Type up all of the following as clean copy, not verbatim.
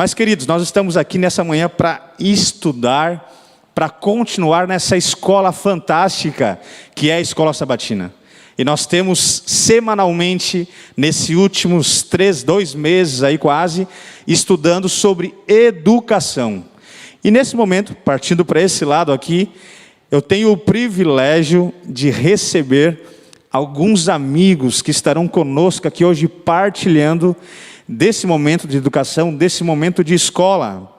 Mas, queridos, nós estamos aqui nessa manhã para estudar, para continuar nessa escola fantástica que é a Escola Sabatina. E nós temos semanalmente, nesses últimos 2 meses aí quase, estudando sobre educação. E nesse momento, partindo para esse lado aqui, eu tenho o privilégio de receber alguns amigos que estarão conosco aqui hoje partilhando desse momento de educação, desse momento de escola.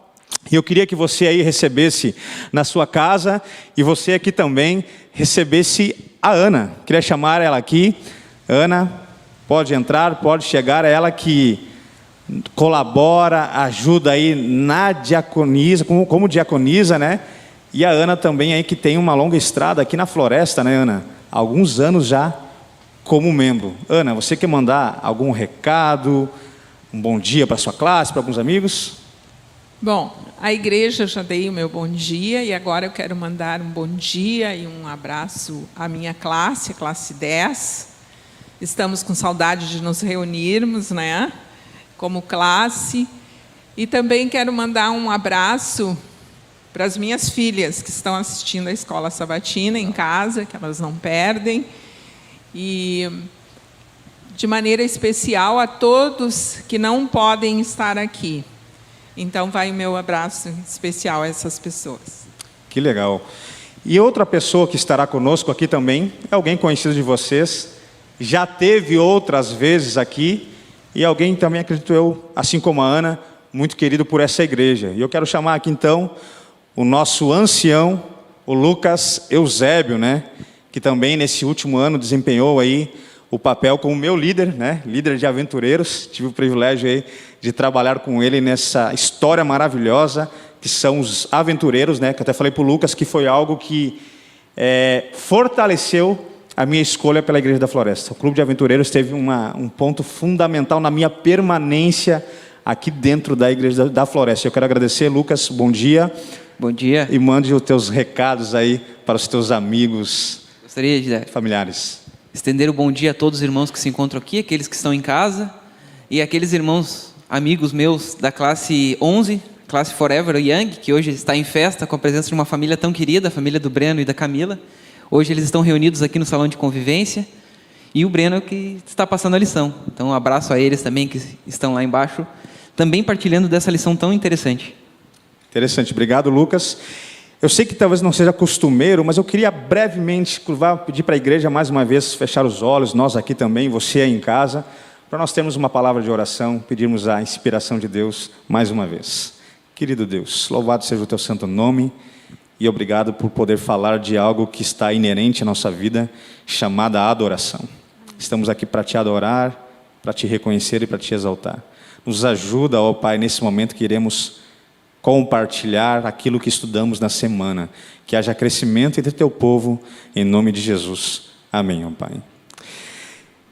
E eu queria que você aí recebesse na sua casa e você aqui também recebesse a Ana. Queria chamar ela aqui. Ana, pode entrar, pode chegar. É ela que colabora, ajuda aí na diaconisa, como diaconisa, né? E a Ana também aí que tem uma longa estrada aqui na Floresta, né, Ana? Há alguns anos já como membro. Ana, você quer mandar algum recado, um bom dia para a sua classe, para alguns amigos? Bom, a igreja já dei o meu bom dia e agora eu quero mandar um bom dia e um abraço à minha classe, a classe 10. Estamos com saudade de nos reunirmos, né, como classe. E também quero mandar um abraço para as minhas filhas que estão assistindo a Escola Sabatina em casa, que elas não perdem. E, de maneira especial, a todos que não podem estar aqui. Então, vai o meu abraço especial a essas pessoas. Que legal. E outra pessoa que estará conosco aqui também, é alguém conhecido de vocês, já teve outras vezes aqui, e alguém também, acredito eu, assim como a Ana, muito querido por essa igreja. E eu quero chamar aqui, então, o nosso ancião, o Lucas Eusébio, né? Que também, nesse último ano, desempenhou aí o papel como meu líder, né? Líder de aventureiros. Tive o privilégio aí de trabalhar com ele nessa história maravilhosa, que são os aventureiros, né? Que até falei para o Lucas que foi algo que fortaleceu a minha escolha pela Igreja da Floresta. O Clube de Aventureiros teve um ponto fundamental na minha permanência aqui dentro da Igreja da Floresta. Eu quero agradecer, Lucas, bom dia. Bom dia. E mande os teus recados aí para os teus amigos, gostaria de familiares. Estender o bom dia a todos os irmãos que se encontram aqui, aqueles que estão em casa, e aqueles irmãos, amigos meus da classe 11, classe Forever Young, que hoje está em festa com a presença de uma família tão querida, a família do Breno e da Camila. Hoje eles estão reunidos aqui no salão de convivência, e o Breno é o que está passando a lição. Então, um abraço a eles também que estão lá embaixo, também partilhando dessa lição tão interessante. Interessante, obrigado, Lucas. Eu sei que talvez não seja costumeiro, mas eu queria brevemente pedir para a igreja mais uma vez fechar os olhos, nós aqui também, você aí em casa, para nós termos uma palavra de oração, pedirmos a inspiração de Deus mais uma vez. Querido Deus, louvado seja o teu santo nome e obrigado por poder falar de algo que está inerente à nossa vida, chamada adoração. Estamos aqui para te adorar, para te reconhecer e para te exaltar. Nos ajuda, ó Pai, nesse momento que iremos compartilhar aquilo que estudamos na semana. Que haja crescimento entre teu povo, em nome de Jesus. Amém, ó Pai.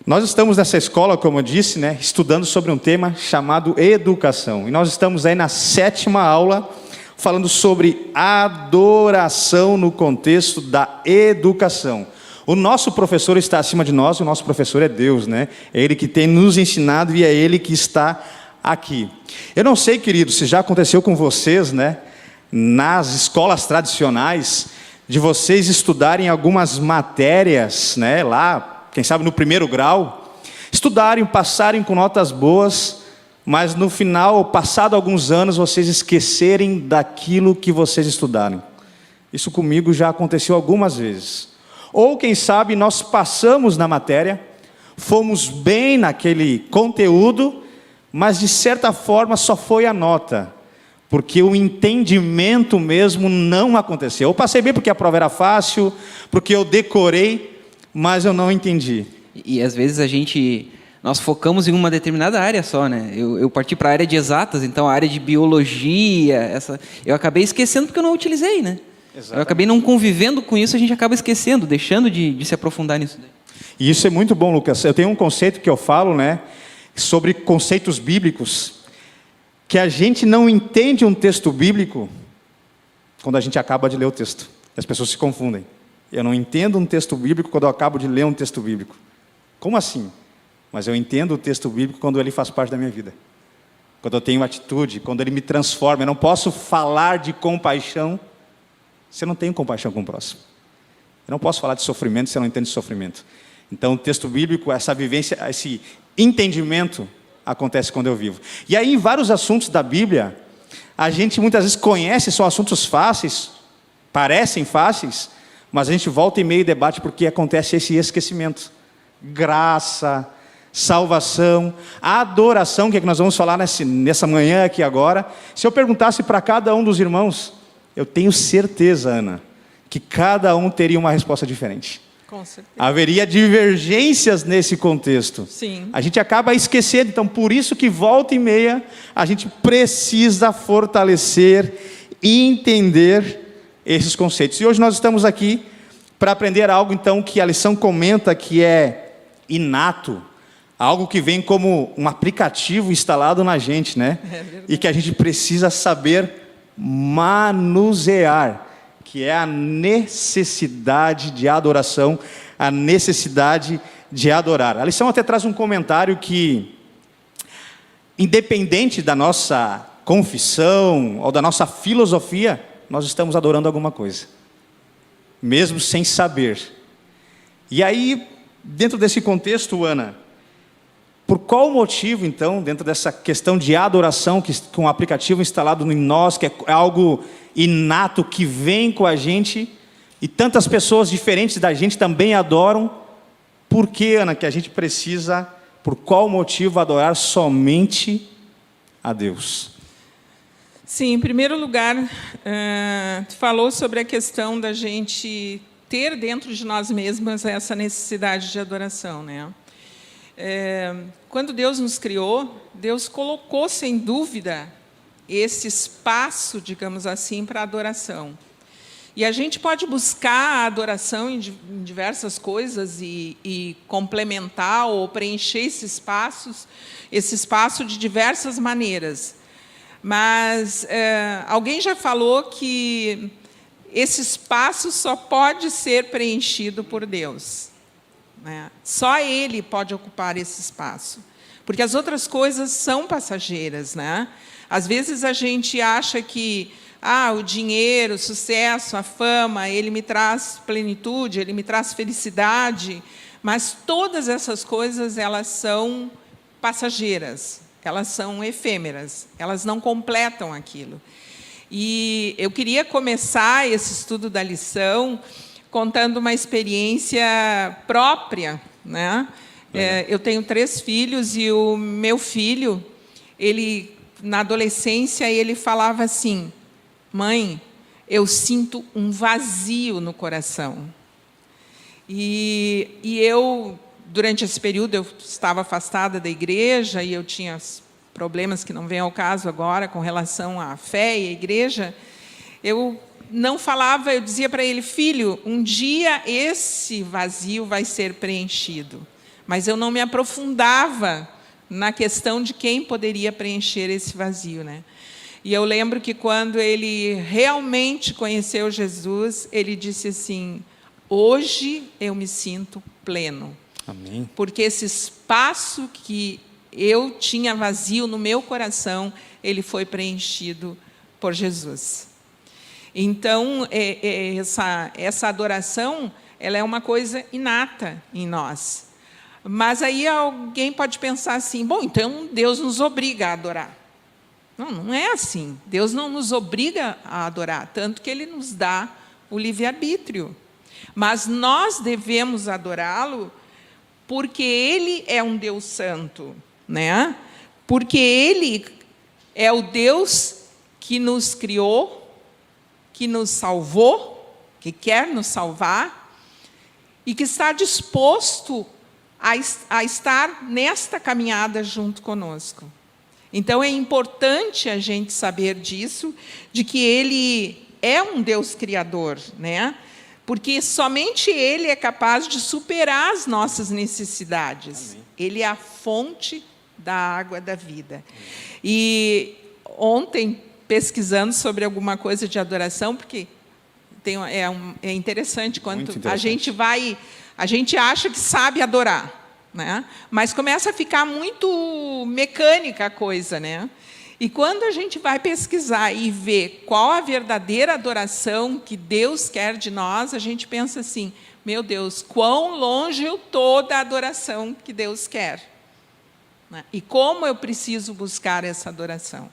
Nós estamos nessa escola, como eu disse, né, estudando sobre um tema chamado educação. E nós estamos aí na 7ª aula, falando sobre adoração no contexto da educação. O nosso professor está acima de nós, o nosso professor é Deus, né? É Ele que tem nos ensinado e é Ele que está aqui. Eu não sei, querido, se já aconteceu com vocês, né, nas escolas tradicionais, de vocês estudarem algumas matérias, né, lá, quem sabe no 1º grau, estudarem, passarem com notas boas, mas no final, passado alguns anos, vocês esquecerem daquilo que vocês estudaram. Isso comigo já aconteceu algumas vezes. Ou quem sabe nós passamos na matéria, fomos bem naquele conteúdo, mas de certa forma só foi a nota, porque o entendimento mesmo não aconteceu. Eu passei bem porque a prova era fácil, porque eu decorei, mas eu não entendi. E às vezes nós focamos em uma determinada área só, né? Eu parti para a área de exatas, então a área de biologia, eu acabei esquecendo porque eu não utilizei, né? Exatamente. Eu acabei não convivendo com isso, a gente acaba esquecendo, deixando de se aprofundar nisso. E isso é muito bom, Lucas. Eu tenho um conceito que eu falo, né, sobre conceitos bíblicos, que a gente não entende um texto bíblico quando a gente acaba de ler o texto. As pessoas se confundem. Eu não entendo um texto bíblico quando eu acabo de ler um texto bíblico. Como assim? Mas eu entendo o texto bíblico quando ele faz parte da minha vida. quando eu tenho atitude, quando Ele me transforma. Eu não posso falar de compaixão se eu não tenho compaixão com o próximo. Eu não posso falar de sofrimento se eu não entendo de sofrimento. Então, o texto bíblico, essa vivência, esse entendimento acontece quando eu vivo. E aí, em vários assuntos da Bíblia, a gente muitas vezes conhece, são assuntos fáceis, parecem fáceis, mas a gente volta e meio e debate porque acontece esse esquecimento. Graça, salvação, adoração, que é que nós vamos falar nessa manhã aqui agora. Se eu perguntasse para cada um dos irmãos, eu tenho certeza, Ana, que cada um teria uma resposta diferente. Com certeza. Haveria divergências nesse contexto. Sim. A gente acaba esquecendo, então por isso que volta e meia a gente precisa fortalecer e entender esses conceitos. E hoje nós estamos aqui para aprender algo então que a lição comenta que é inato, algo que vem como um aplicativo instalado na gente, né? E que a gente precisa saber manusear, que é a necessidade de adoração, a necessidade de adorar. A lição até traz um comentário que, independente da nossa confissão ou da nossa filosofia, nós estamos adorando alguma coisa, mesmo sem saber. E aí, dentro desse contexto, Ana, por qual motivo, então, dentro dessa questão de adoração, que com o aplicativo instalado em nós, que é algo inato, que vem com a gente, e tantas pessoas diferentes da gente também adoram, por que, Ana, que a gente precisa, por qual motivo, adorar somente a Deus? Sim, em primeiro lugar, tu falou sobre a questão da gente ter dentro de nós mesmas essa necessidade de adoração, né? Quando Deus nos criou, Deus colocou, sem dúvida, esse espaço, digamos assim, para a adoração. E a gente pode buscar a adoração em diversas coisas e complementar ou preencher esse espaço de diversas maneiras. Mas alguém já falou que esse espaço só pode ser preenchido por Deus, né? Só Ele pode ocupar esse espaço, porque as outras coisas são passageiras, né? Às vezes a gente acha que o dinheiro, o sucesso, a fama, ele me traz plenitude, ele me traz felicidade, mas todas essas coisas, elas são passageiras, elas são efêmeras, elas não completam aquilo. E eu queria começar esse estudo da lição contando uma experiência própria, né? Eu tenho 3 filhos e o meu filho, ele, na adolescência, ele falava assim: mãe, eu sinto um vazio no coração. E eu, durante esse período, eu estava afastada da igreja e eu tinha problemas que não vêm ao caso agora com relação à fé e à igreja. Eu não falava, eu dizia para ele: filho, um dia esse vazio vai ser preenchido. Mas eu não me aprofundava na questão de quem poderia preencher esse vazio, né? E eu lembro que quando ele realmente conheceu Jesus, ele disse assim: hoje eu me sinto pleno. Amém. Porque esse espaço que eu tinha vazio no meu coração, ele foi preenchido por Jesus. Então, essa adoração, ela é uma coisa inata em nós. Mas aí alguém pode pensar assim: bom, então Deus nos obriga a adorar. Não, não é assim. Deus não nos obriga a adorar, tanto que Ele nos dá o livre-arbítrio. Mas nós devemos adorá-lo porque Ele é um Deus santo, né? Porque Ele é o Deus que nos criou, que nos salvou, que quer nos salvar e que está disposto a estar nesta caminhada junto conosco. Então, é importante a gente saber disso, de que Ele é um Deus criador, né? Porque somente Ele é capaz de superar as nossas necessidades. Amém. Ele é a fonte da água da vida. E ontem, pesquisando sobre alguma coisa de adoração, porque é interessante quando a gente acha que sabe adorar, né? Mas começa a ficar muito mecânica a coisa, né? E quando a gente vai pesquisar e ver qual a verdadeira adoração que Deus quer de nós, a gente pensa assim, meu Deus, quão longe eu estou da adoração que Deus quer. E como eu preciso buscar essa adoração.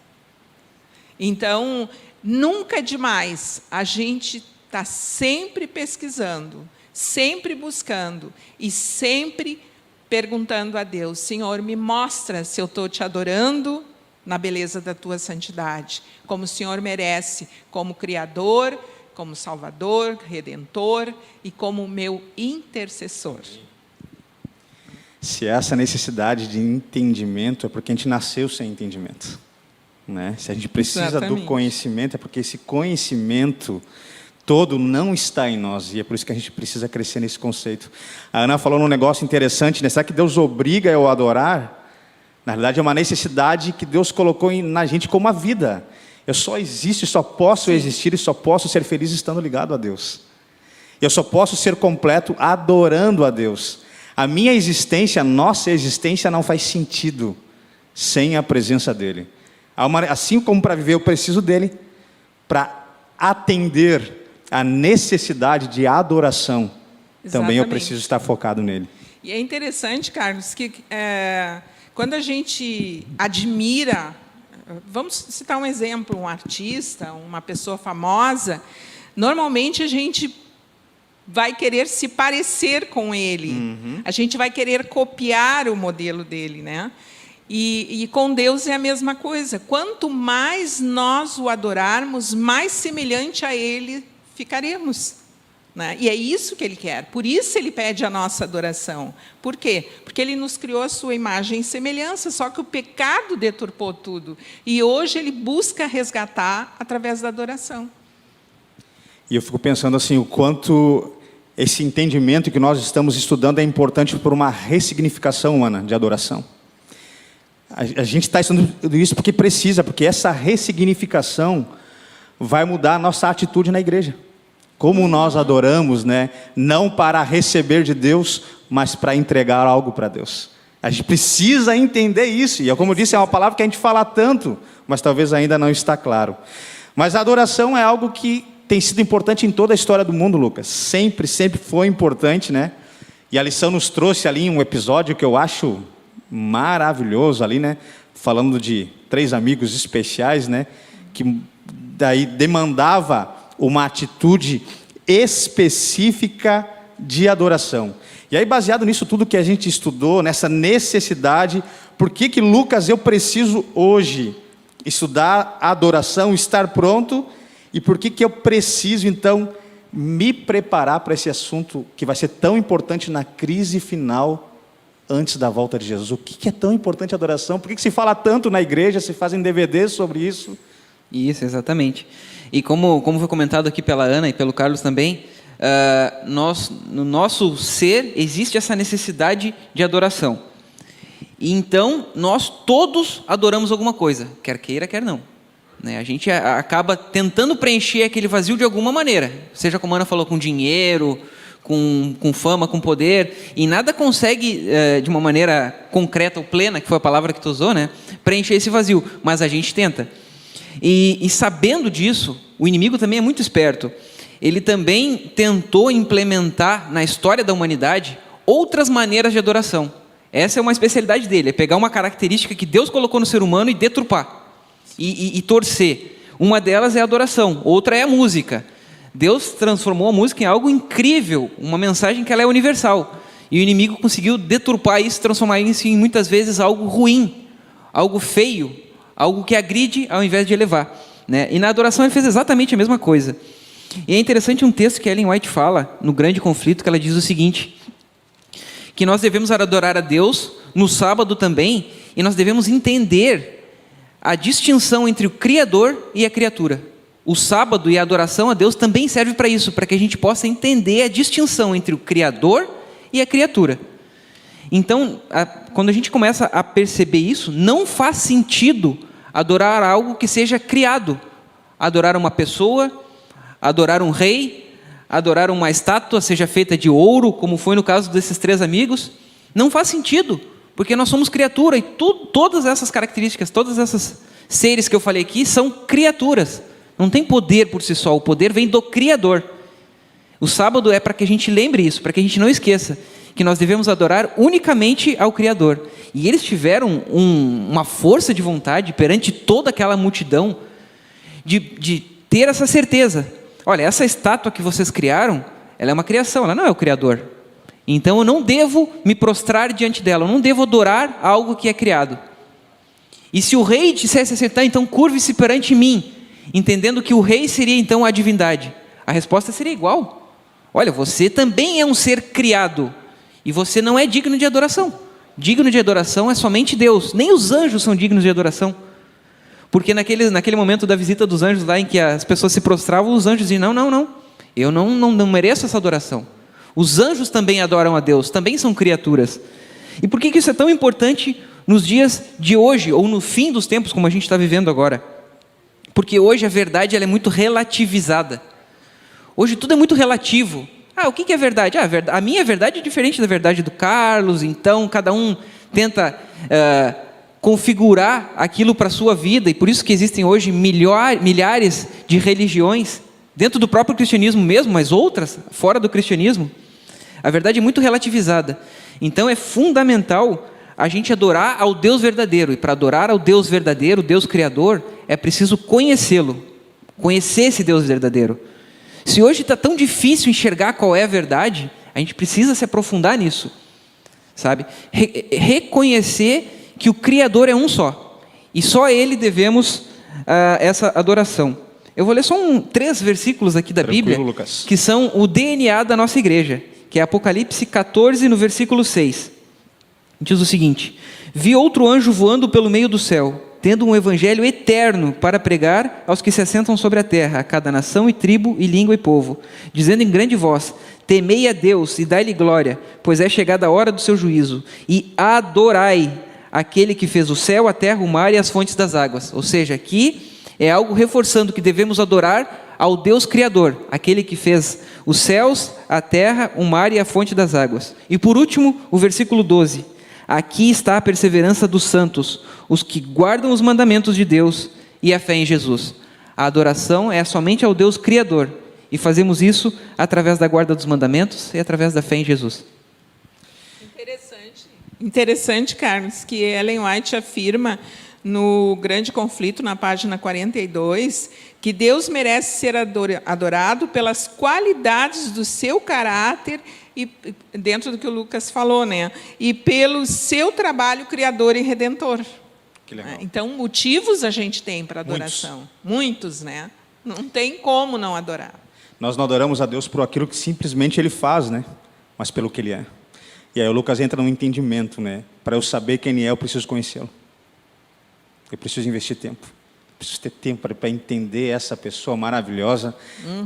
Então, nunca é demais a gente estar sempre pesquisando, sempre buscando e sempre perguntando a Deus, Senhor, me mostra se eu estou te adorando na beleza da tua santidade, como o Senhor merece, como Criador, como Salvador, Redentor e como meu intercessor. Se essa necessidade de entendimento é porque a gente nasceu sem entendimento, né? Se a gente precisa Exatamente. do conhecimento, é porque esse conhecimento todo não está em nós, e é por isso que a gente precisa crescer nesse conceito. A Ana falou num negócio interessante, né? Será que Deus obriga eu a adorar? Na realidade, é uma necessidade que Deus colocou na gente como a vida. Eu só existo, só posso existir e só posso ser feliz estando ligado a Deus. Eu só posso ser completo adorando a Deus. A minha existência, a nossa existência não faz sentido sem a presença dEle. Assim como para viver eu preciso dEle, para atender a necessidade de adoração, também eu preciso estar focado nele. E é interessante, Carlos, que quando a gente admira, vamos citar um exemplo, um artista, uma pessoa famosa, normalmente a gente vai querer se parecer com ele. A gente vai querer copiar o modelo dele, né? E com Deus é a mesma coisa. Quanto mais nós o adorarmos, mais semelhante a Ele ficaremos. Né? E é isso que Ele quer. Por isso Ele pede a nossa adoração. Por quê? Porque Ele nos criou a sua imagem e semelhança, só que o pecado deturpou tudo. E hoje Ele busca resgatar através da adoração. E eu fico pensando assim, o quanto esse entendimento que nós estamos estudando é importante por uma ressignificação humana de adoração. A gente está estudando tudo isso porque precisa, porque essa ressignificação vai mudar a nossa atitude na igreja. Como nós adoramos, né? Não para receber de Deus, mas para entregar algo para Deus. A gente precisa entender isso. E como eu disse, é uma palavra que a gente fala tanto, mas talvez ainda não está claro. Mas a adoração é algo que tem sido importante em toda a história do mundo, Lucas. Sempre foi importante, né? E a lição nos trouxe ali um episódio que eu acho maravilhoso ali, né? Falando de 3 amigos especiais, né? Que daí demandava uma atitude específica de adoração. E aí, baseado nisso tudo que a gente estudou, nessa necessidade, por que Lucas, eu preciso hoje estudar a adoração, estar pronto, e por que eu preciso, então, me preparar para esse assunto que vai ser tão importante na crise final antes da volta de Jesus? O que é tão importante a adoração? Por que se fala tanto na igreja, se fazem DVDs sobre isso? Isso, exatamente. E como foi comentado aqui pela Ana e pelo Carlos também, no nosso ser existe essa necessidade de adoração. E então, nós todos adoramos alguma coisa, quer queira, quer não. Né? A gente acaba tentando preencher aquele vazio de alguma maneira, seja como a Ana falou, com dinheiro, com fama, com poder, e nada consegue, de uma maneira concreta ou plena, que foi a palavra que tu usou, né? Preencher esse vazio, mas a gente tenta. E sabendo disso, o inimigo também é muito esperto. Ele também tentou implementar na história da humanidade outras maneiras de adoração. Essa é uma especialidade dele, é pegar uma característica que Deus colocou no ser humano e deturpar, e torcer. Uma delas é a adoração, outra é a música. Deus transformou a música em algo incrível, uma mensagem que ela é universal. E o inimigo conseguiu deturpar isso, transformar isso em muitas vezes algo ruim, algo feio, algo que agride ao invés de elevar. Né? E na adoração ele fez exatamente a mesma coisa. E é interessante um texto que Ellen White fala, no Grande Conflito, que ela diz o seguinte, que nós devemos adorar a Deus no sábado também, e nós devemos entender a distinção entre o Criador e a criatura. O sábado e a adoração a Deus também serve para isso, para que a gente possa entender a distinção entre o Criador e a criatura. Então, quando a gente começa a perceber isso, não faz sentido adorar algo que seja criado. Adorar uma pessoa, adorar um rei, adorar uma estátua, seja feita de ouro, como foi no caso desses 3 amigos. Não faz sentido, porque nós somos criatura, e todas essas características, todas essas seres que eu falei aqui são criaturas. Não tem poder por si só, o poder vem do Criador. O sábado é para que a gente lembre isso, para que a gente não esqueça que nós devemos adorar unicamente ao Criador. E eles tiveram uma força de vontade perante toda aquela multidão de ter essa certeza. Olha, essa estátua que vocês criaram, ela é uma criação, ela não é o Criador. Então eu não devo me prostrar diante dela, eu não devo adorar algo que é criado. E se o rei dissesse assim, tá, então curve-se perante mim, entendendo que o rei seria então a divindade, a resposta seria igual. Olha, você também é um ser criado, e você não é digno de adoração. Digno de adoração é somente Deus, nem os anjos são dignos de adoração. Porque naquele momento da visita dos anjos lá em que as pessoas se prostravam, os anjos diziam, não, eu não mereço essa adoração. Os anjos também adoram a Deus, também são criaturas. E por que isso é tão importante nos dias de hoje, ou no fim dos tempos, como a gente está vivendo agora? Porque hoje a verdade ela é muito relativizada. Hoje tudo é muito relativo. O que é verdade? A minha verdade é diferente da verdade do Carlos, então cada um tenta configurar aquilo para a sua vida, e por isso que existem hoje milhares de religiões, dentro do próprio cristianismo mesmo, mas outras fora do cristianismo. A verdade é muito relativizada. Então é fundamental a gente adorar ao Deus verdadeiro. E para adorar ao Deus verdadeiro, o Deus Criador, é preciso conhecê-lo. Conhecer esse Deus verdadeiro. Se hoje está tão difícil enxergar qual é a verdade, a gente precisa se aprofundar nisso. Sabe? Reconhecer que o Criador é um só. E só a Ele devemos essa adoração. Eu vou ler só 3 versículos aqui da Bíblia, Lucas, que são o DNA da nossa igreja, que é Apocalipse 14, no versículo 6. Diz o seguinte: vi outro anjo voando pelo meio do céu, tendo um evangelho eterno para pregar aos que se assentam sobre a terra, a cada nação e tribo e língua e povo, dizendo em grande voz: temei a Deus e dai-lhe glória, pois é chegada a hora do seu juízo, e adorai aquele que fez o céu, a terra, o mar e as fontes das águas. Ou seja, aqui é algo reforçando que devemos adorar ao Deus Criador, aquele que fez os céus, a terra, o mar e a fonte das águas. E por último, o versículo 12. Aqui está a perseverança dos santos, os que guardam os mandamentos de Deus e a fé em Jesus. A adoração é somente ao Deus Criador, e fazemos isso através da guarda dos mandamentos e através da fé em Jesus. Interessante, Carlos, que Ellen White afirma no Grande Conflito, na página 42, que Deus merece ser adorado pelas qualidades do seu caráter, e dentro do que o Lucas falou, né? E pelo seu trabalho criador e redentor. Que legal. Então, motivos a gente tem para adoração. Muitos, né? Não tem como não adorar. Nós não adoramos a Deus por aquilo que simplesmente Ele faz, né? Mas pelo que Ele é. E aí o Lucas entra no entendimento, né? Para eu saber quem Ele é, eu preciso conhecê-lo. Eu preciso investir tempo. Eu preciso ter tempo para entender essa pessoa maravilhosa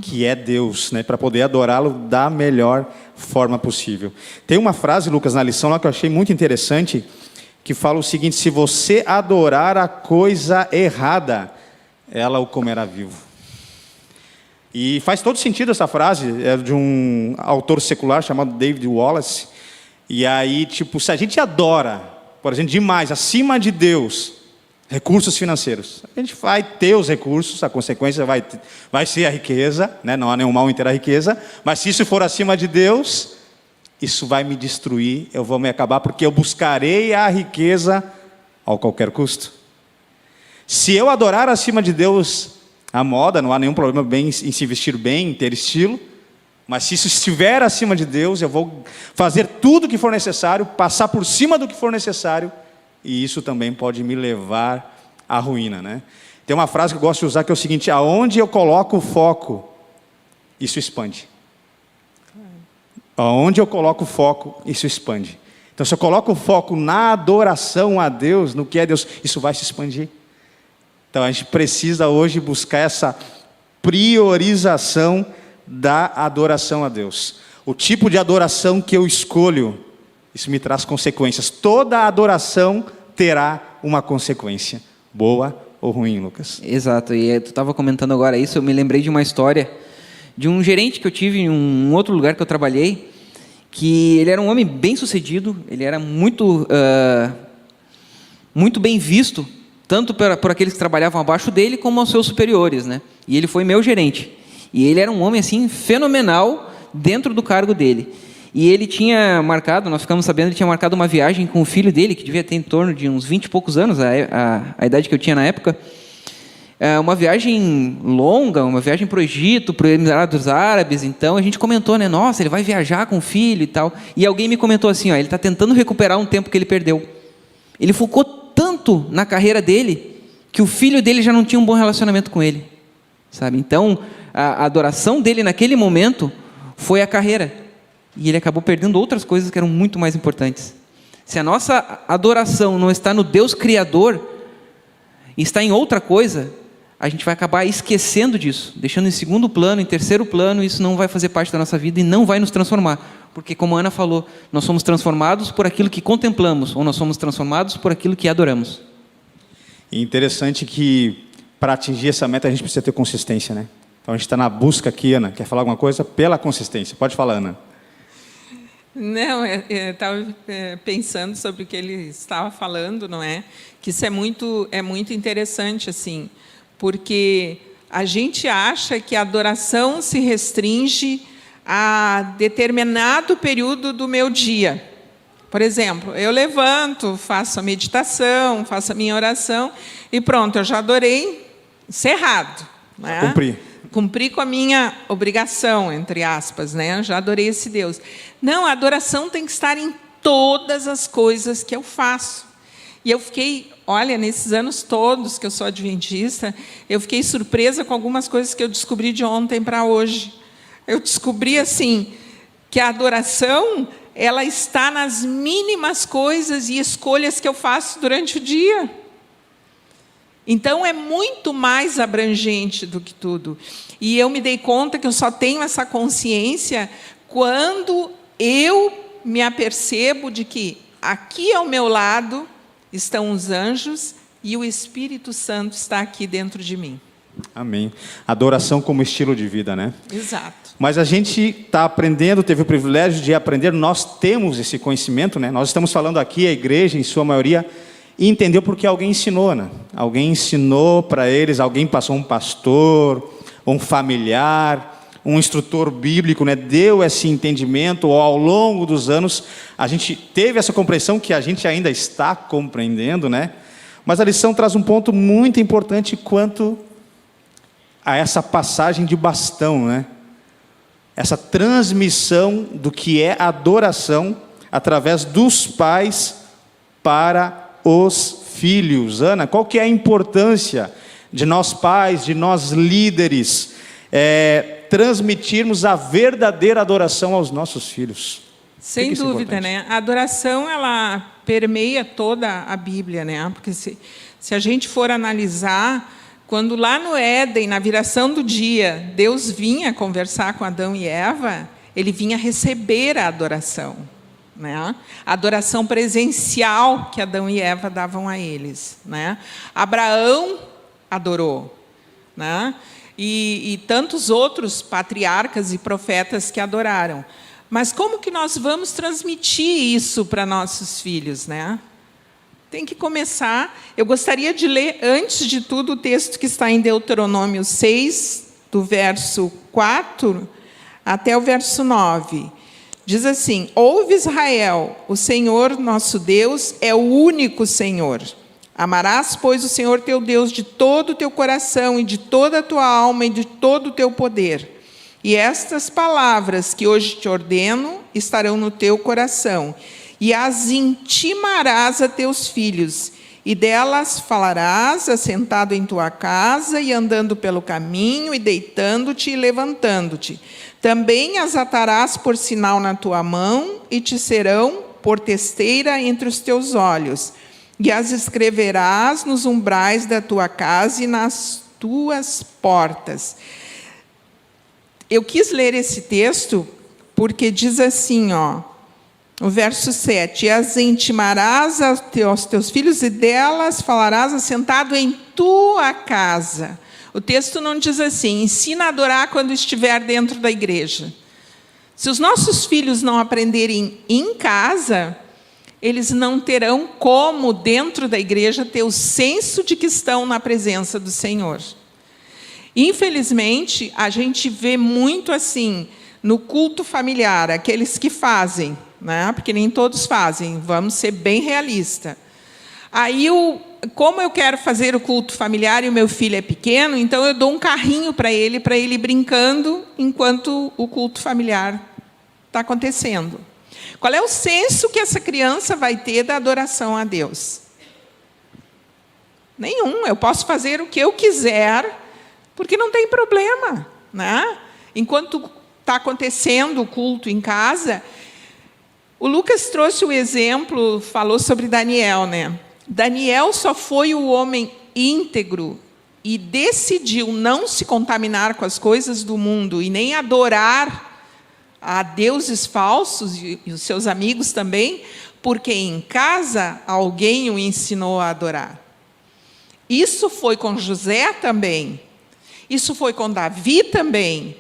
que é Deus, né? Para poder adorá-lo da melhor forma possível. Tem uma frase, Lucas, na lição lá que eu achei muito interessante, que fala o seguinte: se você adorar a coisa errada, ela o comerá vivo. E faz todo sentido essa frase, é de um autor secular chamado David Wallace. E aí, se a gente adora, por exemplo, demais, acima de Deus, recursos financeiros, a gente vai ter os recursos, a consequência vai ser a riqueza, né? Não há nenhum mal em ter a riqueza, mas se isso for acima de Deus, isso vai me destruir, eu vou me acabar, porque eu buscarei a riqueza a qualquer custo. Se eu adorar acima de Deus a moda, não há nenhum problema em se vestir bem, em ter estilo, mas se isso estiver acima de Deus, eu vou fazer tudo o que for necessário, passar por cima do que for necessário, e isso também pode me levar à ruína, né? Tem uma frase que eu gosto de usar que é o seguinte: aonde eu coloco o foco, isso expande. Aonde eu coloco o foco, isso expande. Então, se eu coloco o foco na adoração a Deus, no que é Deus, isso vai se expandir. Então, a gente precisa hoje buscar essa priorização da adoração a Deus. O tipo de adoração que eu escolho, isso me traz consequências. Toda adoração terá uma consequência, boa ou ruim, Lucas. Exato, e tu estava comentando agora isso, eu me lembrei de uma história de um gerente que eu tive em um outro lugar que eu trabalhei, que ele era um homem bem sucedido, ele era muito bem visto tanto por aqueles que trabalhavam abaixo dele, como aos seus superiores, né? E ele foi meu gerente. E ele era um homem, assim, fenomenal dentro do cargo dele. E ele tinha marcado, nós ficamos sabendo, ele tinha marcado uma viagem com o filho dele, que devia ter em torno de uns 20 e poucos anos, a idade que eu tinha na época. Uma viagem longa, uma viagem para o Egito, para os Emirados Árabes. Então a gente comentou, né? Nossa, ele vai viajar com o filho e tal. E alguém me comentou assim, ó, ele está tentando recuperar um tempo que ele perdeu. Ele focou tanto na carreira dele que o filho dele já não tinha um bom relacionamento com ele, sabe? Então a adoração dele naquele momento foi a carreira. E ele acabou perdendo outras coisas que eram muito mais importantes. Se a nossa adoração não está no Deus Criador, e está em outra coisa, a gente vai acabar esquecendo disso, deixando em segundo plano, em terceiro plano, isso não vai fazer parte da nossa vida e não vai nos transformar. Porque, como a Ana falou, nós somos transformados por aquilo que contemplamos, ou nós somos transformados por aquilo que adoramos. E interessante que, para atingir essa meta, a gente precisa ter consistência, né? Então, a gente está na busca aqui, Ana. Quer falar alguma coisa? Pela consistência. Pode falar, Ana. Não, eu estava pensando sobre o que ele estava falando, não é? Que isso é muito interessante, assim, porque a gente acha que a adoração se restringe a determinado período do meu dia. Por exemplo, eu levanto, faço a meditação, faço a minha oração e pronto, eu já adorei cerrado. Né? Cumpri com a minha obrigação, entre aspas, né? Já adorei esse Deus. Não, a adoração tem que estar em todas as coisas que eu faço. E eu fiquei, olha, nesses anos todos que eu sou adventista, eu fiquei surpresa com algumas coisas que eu descobri de ontem para hoje. Eu descobri, assim, que a adoração, ela está nas mínimas coisas e escolhas que eu faço durante o dia. Então, é muito mais abrangente do que tudo. E eu me dei conta que eu só tenho essa consciência quando eu me apercebo de que aqui ao meu lado estão os anjos e o Espírito Santo está aqui dentro de mim. Amém. Adoração como estilo de vida, né? Exato. Mas a gente está aprendendo, teve o privilégio de aprender, nós temos esse conhecimento, né? Nós estamos falando aqui, a igreja, em sua maioria, e entendeu porque alguém ensinou, né? Alguém ensinou para eles, alguém passou, um pastor, um familiar, um instrutor bíblico, né? Deu esse entendimento, ou ao longo dos anos, a gente teve essa compreensão que a gente ainda está compreendendo, né? Mas a lição traz um ponto muito importante quanto a essa passagem de bastão, né? Essa transmissão do que é adoração através dos pais para os filhos. Ana, qual que é a importância de nós pais, de nós líderes, transmitirmos a verdadeira adoração aos nossos filhos? Sem dúvida, né? A adoração, ela permeia toda a Bíblia, né? Porque se a gente for analisar, quando lá no Éden, na viração do dia, Deus vinha conversar com Adão e Eva, ele vinha receber a adoração, né? A adoração presencial que Adão e Eva davam a eles, né? Abraão adorou, né? E tantos outros patriarcas e profetas que adoraram. Mas como que nós vamos transmitir isso para nossos filhos, né? Tem que começar. Eu gostaria de ler, antes de tudo, o texto que está em Deuteronômio 6, do verso 4 até o verso 9. Diz assim: Ouve, Israel, o Senhor nosso Deus é o único Senhor. Amarás, pois, o Senhor teu Deus de todo o teu coração e de toda a tua alma e de todo o teu poder. E estas palavras que hoje te ordeno estarão no teu coração, e as intimarás a teus filhos, e delas falarás, assentado em tua casa, e andando pelo caminho, e deitando-te e levantando-te. Também as atarás por sinal na tua mão, e te serão por testeira entre os teus olhos. E as escreverás nos umbrais da tua casa e nas tuas portas. Eu quis ler esse texto porque diz assim, ó, o verso 7, e as intimarás aos teus filhos, e delas falarás assentado em tua casa. O texto não diz assim, ensina a adorar quando estiver dentro da igreja. Se os nossos filhos não aprenderem em casa, eles não terão como, dentro da igreja, ter o senso de que estão na presença do Senhor. Infelizmente, a gente vê muito assim, no culto familiar, aqueles que fazem, né? Porque nem todos fazem, vamos ser bem realistas. Aí, como eu quero fazer o culto familiar e o meu filho é pequeno, então eu dou um carrinho para ele ir brincando enquanto o culto familiar está acontecendo. Qual é o senso que essa criança vai ter da adoração a Deus? Nenhum. Eu posso fazer o que eu quiser, porque não tem problema, né? Enquanto está acontecendo o culto em casa, o Lucas trouxe o exemplo, falou sobre Daniel, né? Daniel só foi o homem íntegro e decidiu não se contaminar com as coisas do mundo e nem adorar a deuses falsos, e os seus amigos também, porque em casa alguém o ensinou a adorar. Isso foi com José também. Isso foi com Davi também.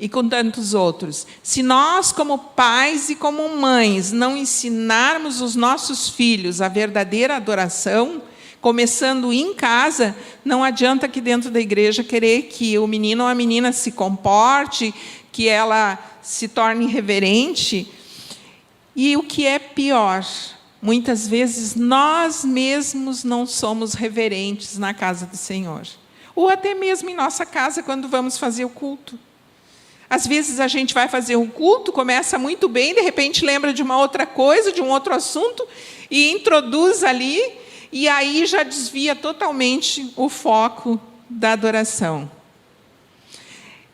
E com tantos outros. Se nós, como pais e como mães, não ensinarmos os nossos filhos a verdadeira adoração, começando em casa, não adianta que dentro da igreja querer que o menino ou a menina se comporte, que ela se torne reverente. E o que é pior, muitas vezes nós mesmos não somos reverentes na casa do Senhor. Ou até mesmo em nossa casa, quando vamos fazer o culto. Às vezes a gente vai fazer um culto, começa muito bem, de repente lembra de uma outra coisa, de um outro assunto, e introduz ali, e aí já desvia totalmente o foco da adoração.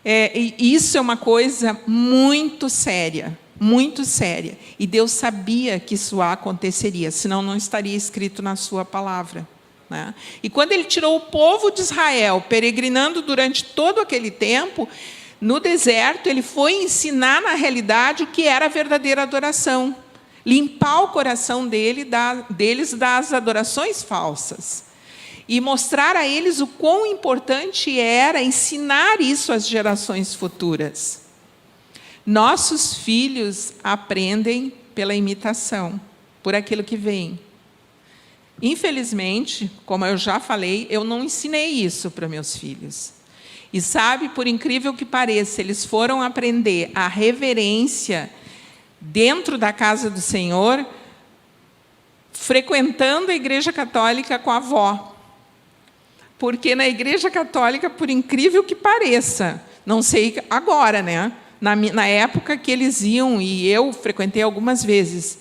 E isso é uma coisa muito séria, muito séria. E Deus sabia que isso aconteceria, senão não estaria escrito na sua palavra, né? E quando Ele tirou o povo de Israel, peregrinando durante todo aquele tempo, no deserto, Ele foi ensinar na realidade o que era a verdadeira adoração. Limpar o coração deles das adorações falsas. E mostrar a eles o quão importante era ensinar isso às gerações futuras. Nossos filhos aprendem pela imitação, por aquilo que vem. Infelizmente, como eu já falei, eu não ensinei isso para meus filhos. E sabe, por incrível que pareça, eles foram aprender a reverência dentro da casa do Senhor, frequentando a igreja católica com a avó. Porque na igreja católica, por incrível que pareça, não sei agora, né? Na época que eles iam, e eu frequentei algumas vezes,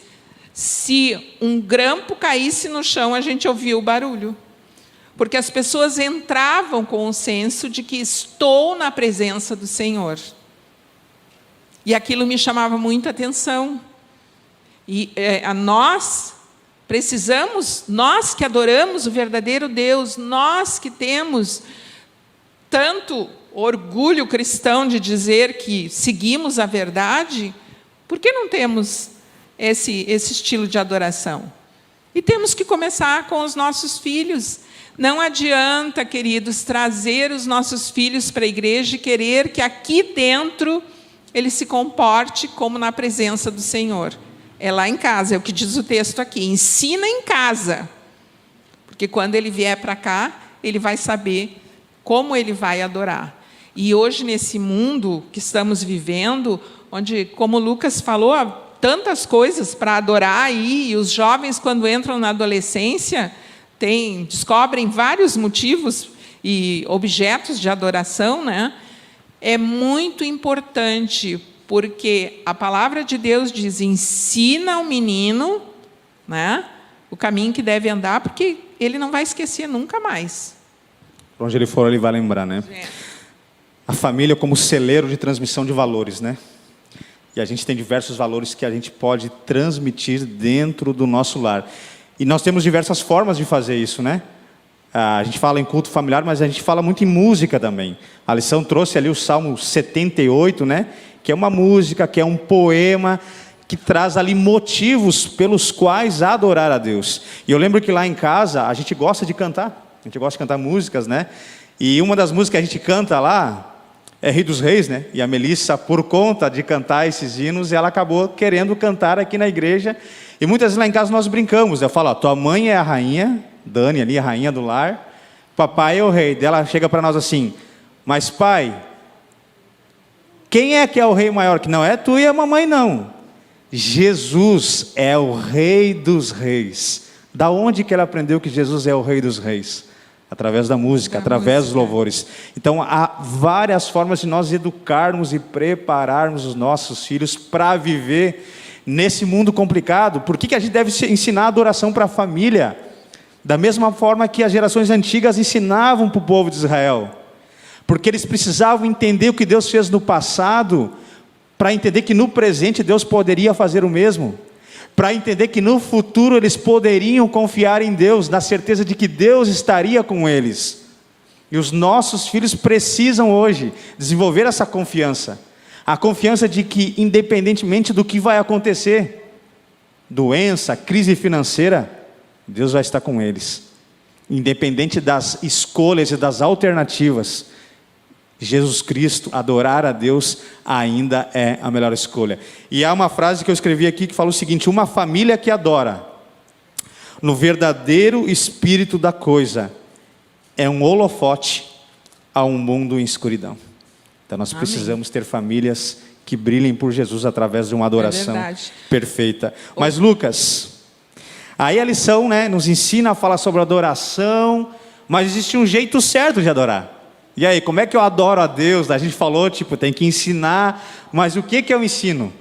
se um grampo caísse no chão, a gente ouvia o barulho. Porque as pessoas entravam com o senso de que estou na presença do Senhor. E aquilo me chamava muita atenção. E nós precisamos, nós que adoramos o verdadeiro Deus, nós que temos tanto orgulho cristão de dizer que seguimos a verdade, por que não temos esse estilo de adoração? E temos que começar com os nossos filhos. Não adianta, queridos, trazer os nossos filhos para a igreja e querer que aqui dentro ele se comporte como na presença do Senhor. É lá em casa, é o que diz o texto aqui. Ensina em casa. Porque quando ele vier para cá, ele vai saber como ele vai adorar. E hoje, nesse mundo que estamos vivendo, onde, como o Lucas falou, há tantas coisas para adorar aí, e os jovens, quando entram na adolescência, descobrem vários motivos e objetos de adoração, né? É muito importante, porque a palavra de Deus diz, ensina ao menino, né, o caminho que deve andar, porque ele não vai esquecer nunca mais. Para onde ele for, ele vai lembrar, né? A família como celeiro de transmissão de valores, né? E a gente tem diversos valores que a gente pode transmitir dentro do nosso lar. E nós temos diversas formas de fazer isso, né? A gente fala em culto familiar, mas a gente fala muito em música também. A lição trouxe ali o Salmo 78, né? Que é uma música, que é um poema, que traz ali motivos pelos quais adorar a Deus. E eu lembro que lá em casa, a gente gosta de cantar. A gente gosta de cantar músicas, né? E uma das músicas que a gente canta lá é Rio dos Reis, né? E a Melissa, por conta de cantar esses hinos, ela acabou querendo cantar aqui na igreja. E muitas vezes lá em casa nós brincamos. Eu falo, ó, tua mãe é a rainha, Dani ali, a rainha do lar. Papai é o rei. Ela chega para nós assim, mas pai, quem é que é o rei maior? Que não é tu e a mamãe não. Jesus é o rei dos reis. Da onde que ela aprendeu que Jesus é o rei dos reis? Através da música, através dos louvores. Então há várias formas de nós educarmos e prepararmos os nossos filhos para viver nesse mundo complicado. Por que a gente deve ensinar adoração para a família? Da mesma forma que as gerações antigas ensinavam para o povo de Israel. Porque eles precisavam entender o que Deus fez no passado, para entender que no presente Deus poderia fazer o mesmo. Para entender que no futuro eles poderiam confiar em Deus, na certeza de que Deus estaria com eles. E os nossos filhos precisam hoje desenvolver essa confiança. A confiança de que, independentemente do que vai acontecer, doença, crise financeira, Deus vai estar com eles. Independente das escolhas e das alternativas, Jesus Cristo, adorar a Deus ainda é a melhor escolha. E há uma frase que eu escrevi aqui que fala o seguinte: uma família que adora no verdadeiro espírito da coisa é um holofote a um mundo em escuridão. Então nós precisamos ter famílias que brilhem por Jesus através de uma adoração perfeita. Mas Lucas, aí a lição, nos ensina a falar sobre adoração, mas existe um jeito certo de adorar. E aí, como é que eu adoro a Deus? A gente falou, tem que ensinar, mas o que eu ensino?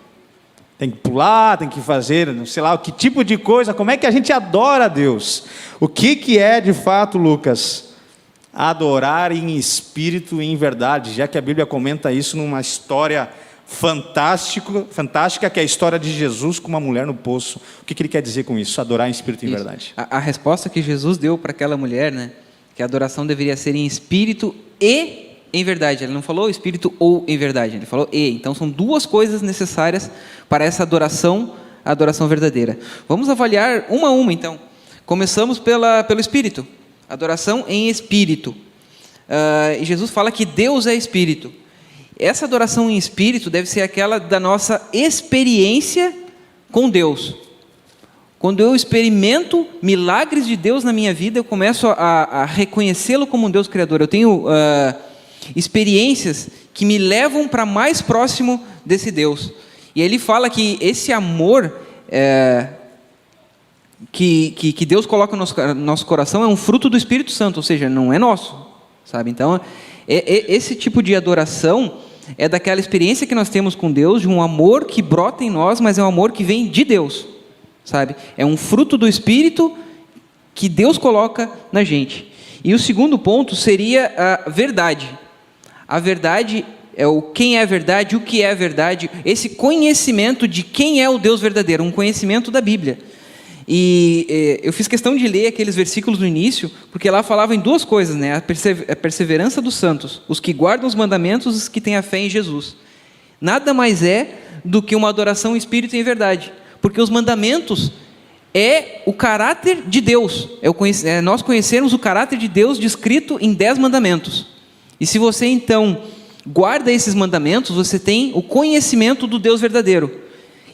Tem que pular, tem que fazer, sei lá, que tipo de coisa, como é que a gente adora a Deus? O que é de fato, Lucas, adorar em espírito e em verdade? Já que a Bíblia comenta isso numa história fantástica, que é a história de Jesus com uma mulher no poço. O que ele quer dizer com isso? Adorar em espírito e em verdade. A resposta que Jesus deu para aquela mulher, que a adoração deveria ser em espírito e em verdade. Ele não falou espírito ou em verdade, ele falou e. Então são duas coisas necessárias para essa adoração, a adoração verdadeira. Vamos avaliar uma a uma então. Começamos pelo espírito, adoração em espírito. E Jesus fala que Deus é espírito. Essa adoração em espírito deve ser aquela da nossa experiência com Deus. Quando eu experimento milagres de Deus na minha vida, eu começo a reconhecê-lo como um Deus criador. Eu tenho experiências que me levam para mais próximo desse Deus. E ele fala que esse amor que Deus coloca no nosso coração é um fruto do Espírito Santo, ou seja, não é nosso, sabe? Então, esse tipo de adoração é daquela experiência que nós temos com Deus, de um amor que brota em nós, mas é um amor que vem de Deus. Sabe? É um fruto do Espírito que Deus coloca na gente. E o segundo ponto seria a verdade. A verdade é quem é a verdade, o que é a verdade, esse conhecimento de quem é o Deus verdadeiro, um conhecimento da Bíblia. E eu fiz questão de ler aqueles versículos no início, porque lá falava em duas coisas, a perseverança dos santos, os que guardam os mandamentos, os que têm a fé em Jesus. Nada mais é do que uma adoração em espírito e em verdade. Porque os mandamentos é o caráter de Deus. Nós conhecermos o caráter de Deus descrito em 10 mandamentos. E se você então guarda esses mandamentos, você tem o conhecimento do Deus verdadeiro.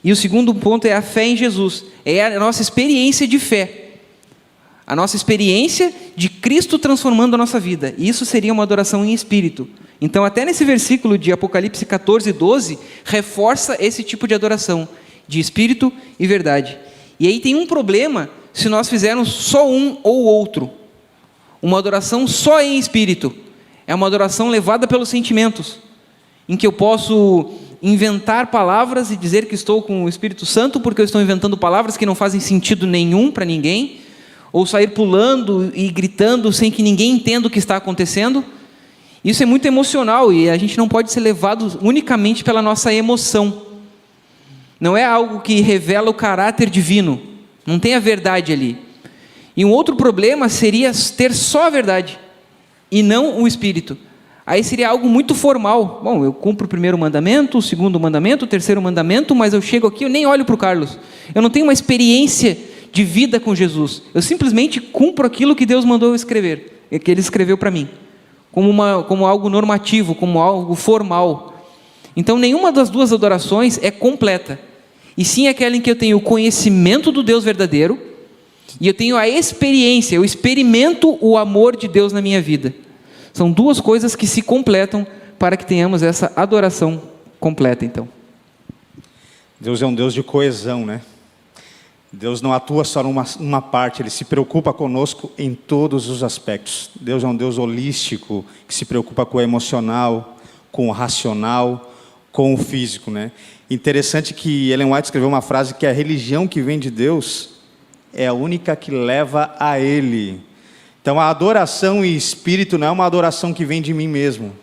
E o segundo ponto é a fé em Jesus. É a nossa experiência de fé. A nossa experiência de Cristo transformando a nossa vida. E isso seria uma adoração em espírito. Então até nesse versículo de Apocalipse 14, 12, reforça esse tipo de adoração. De espírito e verdade. E aí tem um problema se nós fizermos só um ou outro. Uma adoração só em espírito é uma adoração levada pelos sentimentos, em que eu posso inventar palavras e dizer que estou com o Espírito Santo porque eu estou inventando palavras que não fazem sentido nenhum para ninguém, ou sair pulando e gritando sem que ninguém entenda o que está acontecendo. Isso é muito emocional e a gente não pode ser levado unicamente pela nossa emoção. Não é algo que revela o caráter divino. Não tem a verdade ali. E um outro problema seria ter só a verdade e não o Espírito. Aí seria algo muito formal. Bom, eu cumpro o primeiro mandamento, o segundo mandamento, o terceiro mandamento, mas eu chego aqui, eu nem olho para o Carlos. Eu não tenho uma experiência de vida com Jesus. Eu simplesmente cumpro aquilo que Deus mandou eu escrever, que Ele escreveu para mim, como algo normativo, como algo formal. Então nenhuma das duas adorações é completa. e sim aquela em que eu tenho o conhecimento do Deus verdadeiro, e eu tenho a experiência, eu experimento o amor de Deus na minha vida. São duas coisas que se completam para que tenhamos essa adoração completa, então. Deus é um Deus de coesão, né? Deus não atua só numa parte, Ele se preocupa conosco em todos os aspectos. Deus é um Deus holístico, que se preocupa com o emocional, com o racional, com o físico, né? Interessante que Ellen White escreveu uma frase que a religião que vem de Deus é a única que leva a Ele. Então a adoração em espírito não é uma adoração que vem de mim mesmo,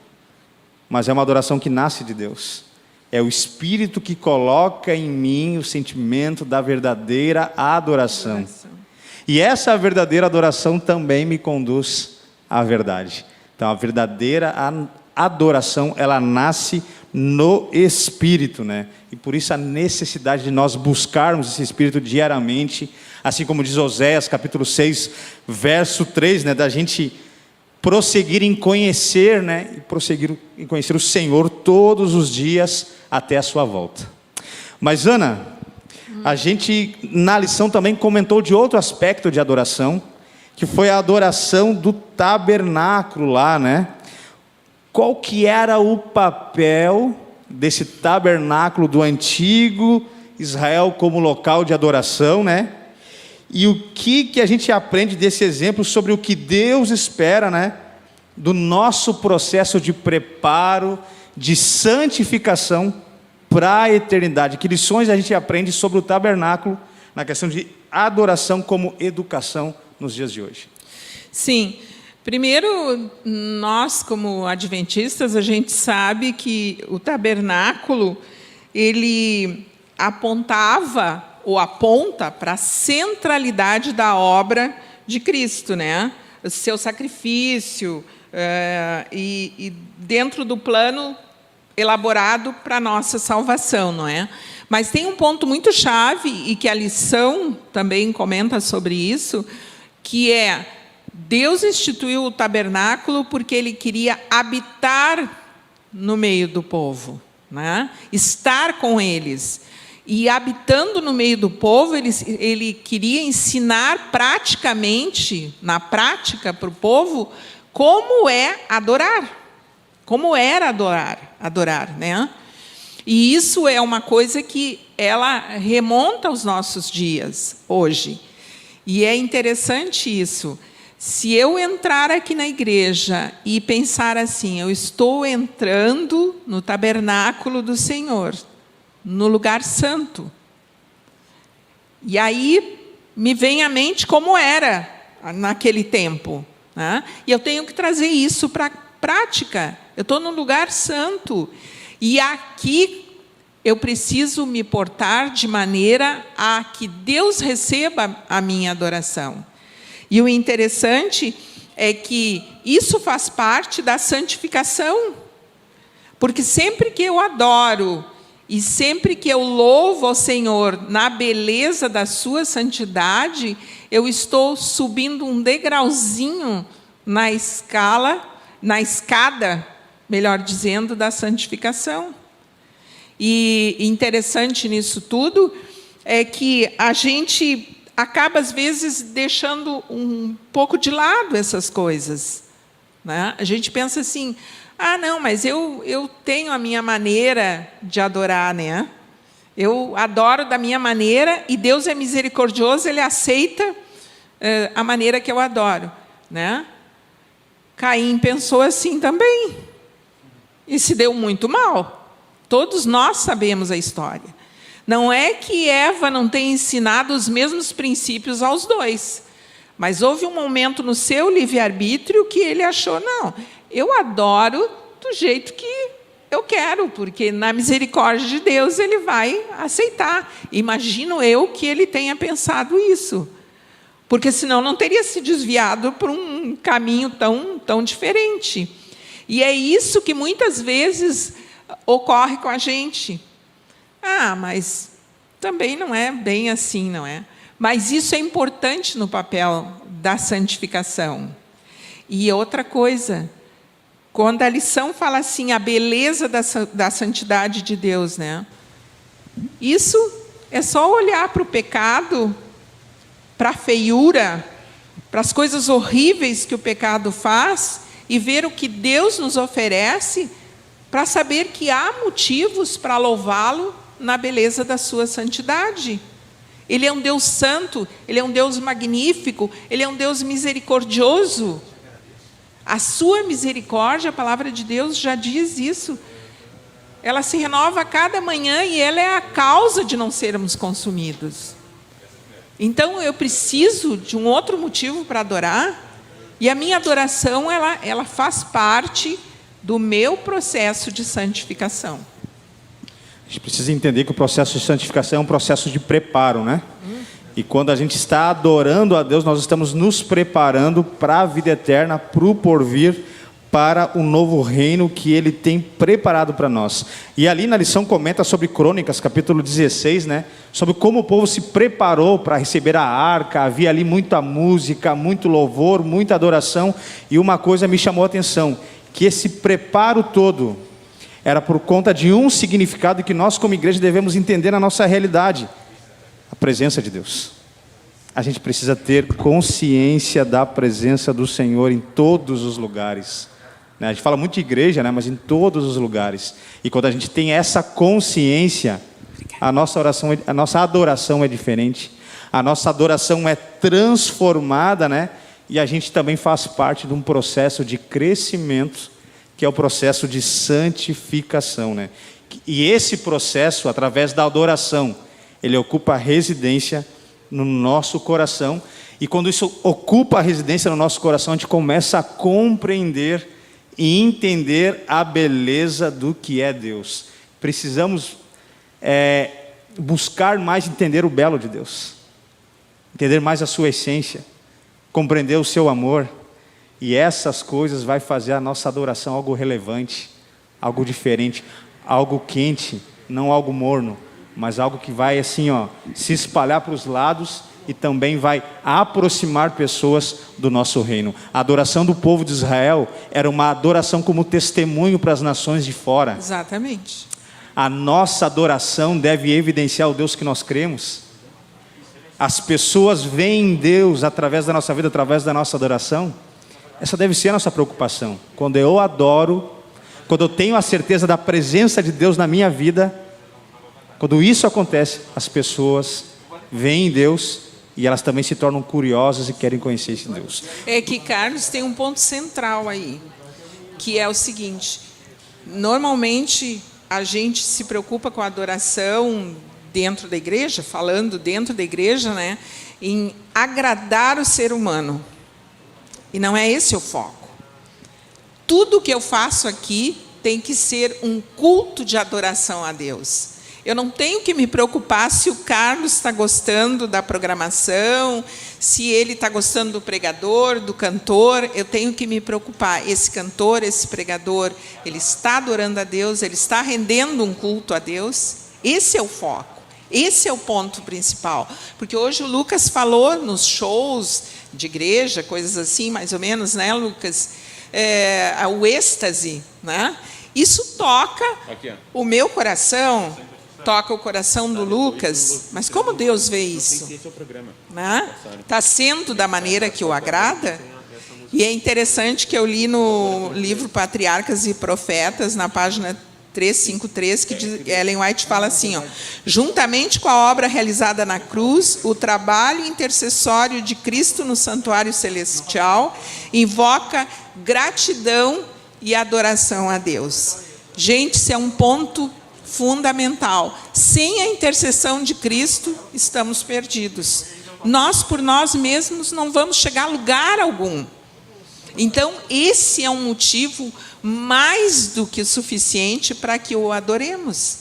mas é uma adoração que nasce de Deus. É o Espírito que coloca em mim o sentimento da verdadeira adoração. E essa verdadeira adoração também me conduz à verdade. Então a verdadeira adoração, ela nasce no Espírito, né? E por isso a necessidade de nós buscarmos esse Espírito diariamente, assim como diz Oséias, capítulo 6, verso 3, né? Da gente prosseguir em conhecer, né? E prosseguir em conhecer o Senhor todos os dias até a sua volta. Mas Ana, a gente na lição também comentou de outro aspecto de adoração, que foi a adoração do tabernáculo lá, né? Qual que era o papel desse tabernáculo do antigo Israel como local de adoração, né? E o que a gente aprende desse exemplo sobre o que Deus espera, né? Do nosso processo de preparo, de santificação para a eternidade. Que lições a gente aprende sobre o tabernáculo na questão de adoração como educação nos dias de hoje? Sim. Primeiro, nós como adventistas, a gente sabe que o tabernáculo, ele apontava ou aponta para a centralidade da obra de Cristo, né? O seu sacrifício e dentro do plano elaborado para a nossa salvação, não é? Mas tem um ponto muito chave, e que a lição também comenta sobre isso, que é: Deus instituiu o tabernáculo porque Ele queria habitar no meio do povo, né? Estar com eles. E habitando no meio do povo, ele queria ensinar praticamente, na prática, para o povo, como é adorar. Como era adorar, né? E isso é uma coisa que ela remonta aos nossos dias, hoje. E é interessante isso. Se eu entrar aqui na igreja e pensar assim, eu estou entrando no tabernáculo do Senhor, no lugar santo. E aí me vem à mente como era naquele tempo, né? E eu tenho que trazer isso para a prática. Eu estou num lugar santo. E aqui eu preciso me portar de maneira a que Deus receba a minha adoração. E o interessante é que isso faz parte da santificação. Porque sempre que eu adoro e sempre que eu louvo ao Senhor na beleza da sua santidade, eu estou subindo um degrauzinho na escada, melhor dizendo, da santificação. E interessante nisso tudo é que a gente acaba, às vezes, deixando um pouco de lado essas coisas, né? A gente pensa assim: ah, não, mas eu tenho a minha maneira de adorar, né? Eu adoro da minha maneira e Deus é misericordioso, Ele aceita a maneira que eu adoro, né? Caim pensou assim também e se deu muito mal. Todos nós sabemos a história. Não é que Eva não tenha ensinado os mesmos princípios aos dois, mas houve um momento no seu livre-arbítrio que ele achou: não, eu adoro do jeito que eu quero, porque na misericórdia de Deus Ele vai aceitar. Imagino eu que ele tenha pensado isso, porque senão não teria se desviado por um caminho tão diferente. E é isso que muitas vezes ocorre com a gente. Ah, mas também não é bem assim, não é? Mas isso é importante no papel da santificação. E outra coisa, quando a lição fala assim, a beleza da santidade de Deus, né? Isso é só olhar para o pecado, para a feiura, para as coisas horríveis que o pecado faz e ver o que Deus nos oferece para saber que há motivos para louvá-lo na beleza da sua santidade. Ele é um Deus santo, Ele é um Deus magnífico, Ele é um Deus misericordioso. A sua misericórdia, a palavra de Deus já diz isso. Ela se renova a cada manhã e ela é a causa de não sermos consumidos. Então eu preciso de um outro motivo para adorar, e a minha adoração ela faz parte do meu processo de santificação. A gente precisa entender que o processo de santificação é um processo de preparo, né? E quando a gente está adorando a Deus, nós estamos nos preparando para a vida eterna, para o porvir, para o novo reino que Ele tem preparado para nós. E ali na lição comenta sobre Crônicas, capítulo 16, né? Sobre como o povo se preparou para receber a arca. Havia ali muita música, muito louvor, muita adoração. E uma coisa me chamou a atenção, que esse preparo todo era por conta de um significado que nós como igreja devemos entender na nossa realidade: a presença de Deus. A gente precisa ter consciência da presença do Senhor em todos os lugares. A gente fala muito de igreja, né? Mas em todos os lugares. E quando a gente tem essa consciência, a nossa adoração é diferente. A nossa adoração é transformada, né? E a gente também faz parte de um processo de crescimento, que é o processo de santificação, né? E esse processo, através da adoração, ele ocupa residência no nosso coração. E quando isso ocupa a residência no nosso coração, a gente começa a compreender e entender a beleza do que é Deus. Precisamos buscar mais entender o belo de Deus, entender mais a sua essência, compreender o seu amor. E essas coisas vai fazer a nossa adoração algo relevante, algo diferente, algo quente, não algo morno, mas algo que vai assim, se espalhar para os lados e também vai aproximar pessoas do nosso reino. A adoração do povo de Israel era uma adoração como testemunho para as nações de fora. Exatamente. A nossa adoração deve evidenciar o Deus que nós cremos. As pessoas veem Deus através da nossa vida, através da nossa adoração. Essa deve ser a nossa preocupação. Quando eu adoro, quando eu tenho a certeza da presença de Deus na minha vida, quando isso acontece, as pessoas veem Deus e elas também se tornam curiosas e querem conhecer esse Deus. É que Carlos tem um ponto central aí, que é o seguinte: normalmente a gente se preocupa com a adoração dentro da igreja, falando dentro da igreja, né, em agradar o ser humano. E não é esse o foco. Tudo que eu faço aqui tem que ser um culto de adoração a Deus. Eu não tenho que me preocupar se o Carlos está gostando da programação, se ele está gostando do pregador, do cantor. Eu tenho que me preocupar. Esse cantor, esse pregador, ele está adorando a Deus, ele está rendendo um culto a Deus. Esse é o foco. Esse é o ponto principal. Porque hoje o Lucas falou nos shows de igreja, coisas assim, mais ou menos, né, Lucas? O êxtase, né? Isso toca o meu coração, toca o coração do Lucas, mas como Deus vê isso? Né? Está sendo da maneira que o agrada? E é interessante que eu li no livro Patriarcas e Profetas, na página 353, que Ellen White fala assim, juntamente com a obra realizada na cruz, o trabalho intercessório de Cristo no santuário celestial invoca gratidão e adoração a Deus. Gente, isso é um ponto fundamental. Sem a intercessão de Cristo, estamos perdidos. Nós, por nós mesmos, não vamos chegar a lugar algum. Então, esse é um motivo mais do que suficiente para que o adoremos.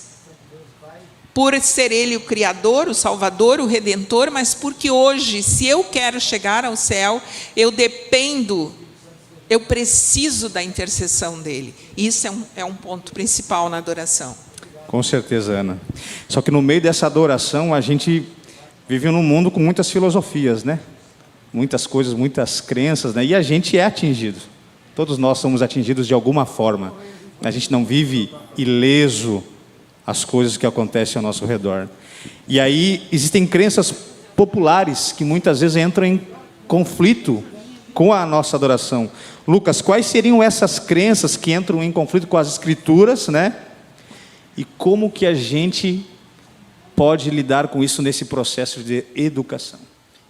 Por ser Ele o Criador, o Salvador, o Redentor, mas porque hoje, se eu quero chegar ao céu, eu dependo, eu preciso da intercessão dEle. Isso é um ponto principal na adoração. Com certeza, Ana. Só que no meio dessa adoração, a gente vive num mundo com muitas filosofias, né? Muitas coisas, muitas crenças, né? E a gente é atingido. Todos nós somos atingidos de alguma forma. A gente não vive ileso as coisas que acontecem ao nosso redor. E aí existem crenças populares que muitas vezes entram em conflito com a nossa adoração. Lucas, quais seriam essas crenças que entram em conflito com as Escrituras, né? E como que a gente pode lidar com isso nesse processo de educação?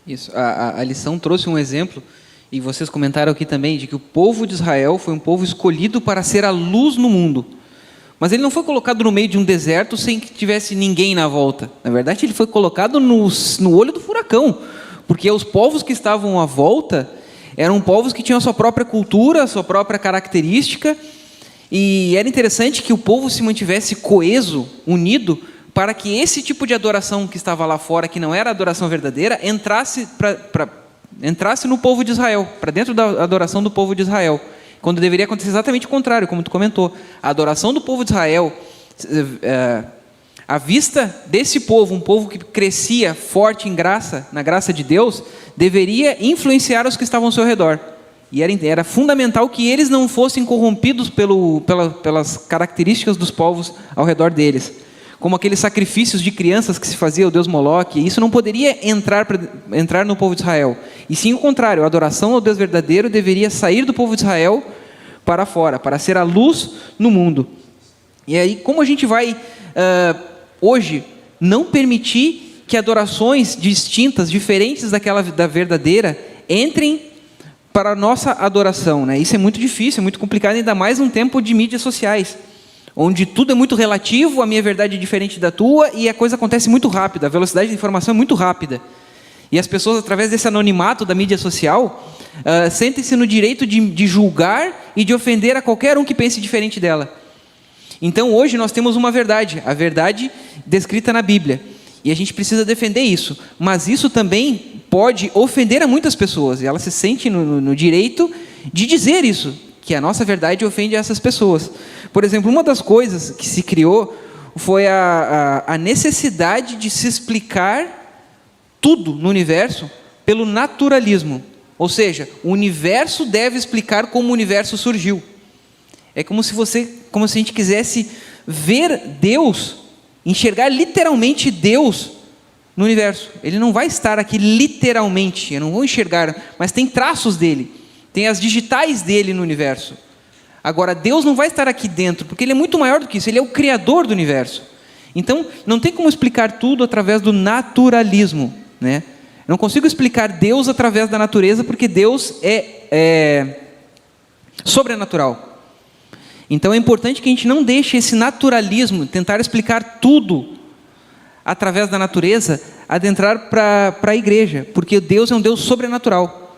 Isso, a lição trouxe um exemplo, e vocês comentaram aqui também, de que o povo de Israel foi um povo escolhido para ser a luz no mundo. Mas ele não foi colocado no meio de um deserto sem que tivesse ninguém na volta. Na verdade, ele foi colocado no olho do furacão, porque os povos que estavam à volta eram povos que tinham a sua própria cultura, a sua própria característica, e era interessante que o povo se mantivesse coeso, unido, para que esse tipo de adoração que estava lá fora, que não era a adoração verdadeira, entrasse no povo de Israel, para dentro da adoração do povo de Israel, quando deveria acontecer exatamente o contrário, como tu comentou. A adoração do povo de Israel, à vista desse povo, um povo que crescia forte em graça, na graça de Deus, deveria influenciar os que estavam ao seu redor. E era fundamental que eles não fossem corrompidos pelas características dos povos ao redor deles. Como aqueles sacrifícios de crianças que se fazia ao deus Moloque, isso não poderia entrar no povo de Israel. E sim o contrário, a adoração ao Deus verdadeiro deveria sair do povo de Israel para fora, para ser a luz no mundo. E aí, como a gente vai, hoje, não permitir que adorações distintas, diferentes da verdadeira, entrem para a nossa adoração, né? Isso é muito difícil, é muito complicado, ainda mais num tempo de mídias sociais, onde tudo é muito relativo, a minha verdade é diferente da tua, e a coisa acontece muito rápido, a velocidade da informação é muito rápida. E as pessoas, através desse anonimato da mídia social, sentem-se no direito de julgar e de ofender a qualquer um que pense diferente dela. Então, hoje nós temos uma verdade, a verdade descrita na Bíblia. E a gente precisa defender isso. Mas isso também pode ofender a muitas pessoas. E elas se sentem no direito de dizer isso, que a nossa verdade ofende essas pessoas. Por exemplo, uma das coisas que se criou foi a necessidade de se explicar tudo no universo pelo naturalismo. Ou seja, o universo deve explicar como o universo surgiu. É como se a gente quisesse ver Deus, enxergar literalmente Deus no universo. Ele não vai estar aqui literalmente, eu não vou enxergar, mas tem traços dele, tem as digitais dele no universo. Agora, Deus não vai estar aqui dentro, porque ele é muito maior do que isso, ele é o criador do universo. Então, não tem como explicar tudo através do naturalismo, né? Eu não consigo explicar Deus através da natureza, porque Deus é sobrenatural. Então é importante que a gente não deixe esse naturalismo, tentar explicar tudo através da natureza, adentrar para a igreja, porque Deus é um Deus sobrenatural.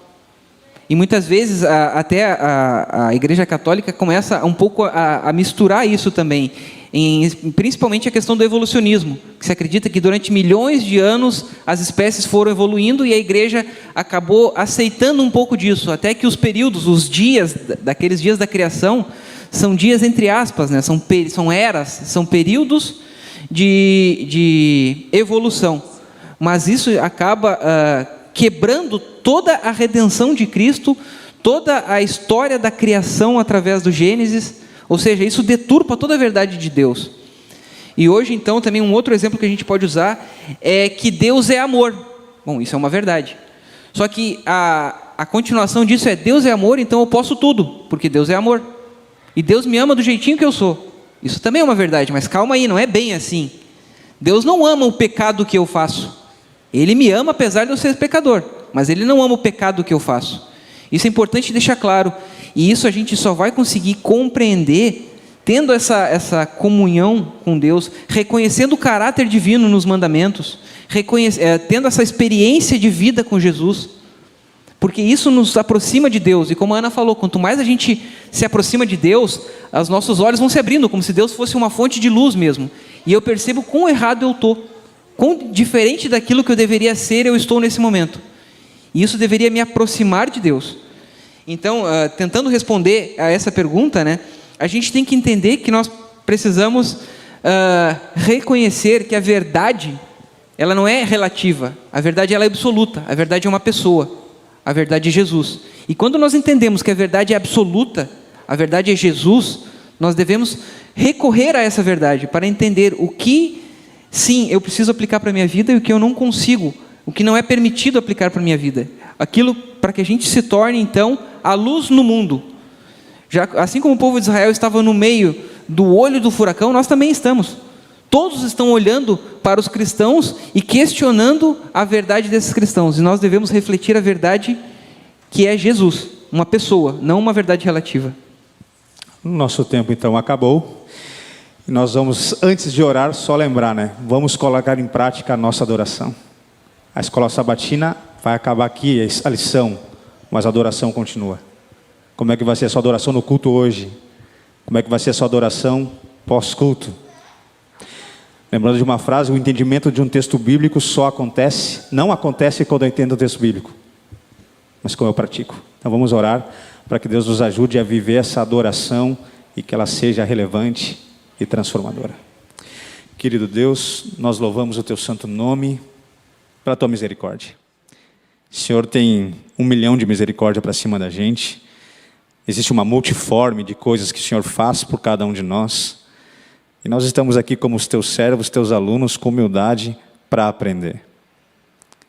E muitas vezes até a Igreja Católica começa um pouco a misturar isso também, principalmente a questão do evolucionismo, que se acredita que durante milhões de anos as espécies foram evoluindo e a Igreja acabou aceitando um pouco disso, até que os períodos, os dias, daqueles dias da criação, são dias entre aspas, né? São eras, são períodos de evolução. Mas isso acaba quebrando toda a redenção de Cristo, toda a história da criação através do Gênesis, ou seja, isso deturpa toda a verdade de Deus. E hoje, então, também um outro exemplo que a gente pode usar é que Deus é amor. Bom, isso é uma verdade. Só que a continuação disso é: Deus é amor, então eu posso tudo, porque Deus é amor. E Deus me ama do jeitinho que eu sou. Isso também é uma verdade, mas calma aí, não é bem assim. Deus não ama o pecado que eu faço. Ele me ama apesar de eu ser pecador, mas Ele não ama o pecado que eu faço. Isso é importante deixar claro. E isso a gente só vai conseguir compreender tendo essa comunhão com Deus, reconhecendo o caráter divino nos mandamentos, tendo essa experiência de vida com Jesus. Porque isso nos aproxima de Deus. E como a Ana falou, quanto mais a gente se aproxima de Deus, os nossos olhos vão se abrindo, como se Deus fosse uma fonte de luz mesmo. E eu percebo quão errado eu estou, quão diferente daquilo que eu deveria ser eu estou nesse momento. E isso deveria me aproximar de Deus. Então, tentando responder a essa pergunta, né, a gente tem que entender que nós precisamos reconhecer que a verdade, ela não é relativa. A verdade ela é absoluta. A verdade é uma pessoa. A verdade é Jesus. E quando nós entendemos que a verdade é absoluta, a verdade é Jesus, Nós devemos recorrer a essa verdade para entender o que, sim, eu preciso aplicar para a minha vida e o que eu não consigo, o que não é permitido aplicar para a minha vida. Aquilo para que a gente se torne, então, a luz no mundo. Já, assim como o povo de Israel estava no meio do olho do furacão, nós também estamos. Todos estão olhando para os cristãos e questionando a verdade desses cristãos. E nós devemos refletir a verdade que é Jesus, uma pessoa, não uma verdade relativa. Nosso tempo então acabou. E nós vamos, antes de orar, só lembrar, né? Vamos colocar em prática a nossa adoração. A escola sabatina vai acabar aqui, a lição, mas a adoração continua. Como é que vai ser a sua adoração no culto hoje? Como é que vai ser a sua adoração pós-culto? Lembrando de uma frase, o entendimento de um texto bíblico não acontece quando eu entendo o texto bíblico, mas como eu pratico. Então vamos orar para que Deus nos ajude a viver essa adoração e que ela seja relevante e transformadora. Querido Deus, nós louvamos o Teu santo nome pela Tua misericórdia. O Senhor tem 1 milhão de misericórdia para cima da gente. Existe uma multiforme de coisas que o Senhor faz por cada um de nós. E nós estamos aqui como os Teus servos, Teus alunos, com humildade para aprender.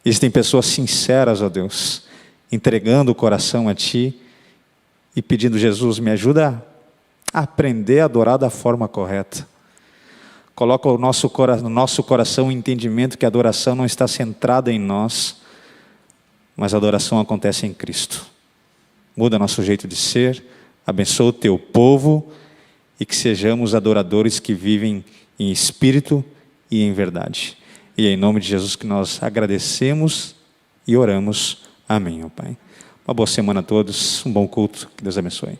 Existem pessoas sinceras, ó Deus, entregando o coração a Ti e pedindo: Jesus, me ajuda a aprender a adorar da forma correta. Coloca no nosso coração o entendimento que a adoração não está centrada em nós, mas a adoração acontece em Cristo. Muda nosso jeito de ser, abençoa o Teu povo e que sejamos adoradores que vivem em espírito e em verdade. E é em nome de Jesus que nós agradecemos e oramos. Amém, ó Pai. Uma boa semana a todos, um bom culto, que Deus abençoe.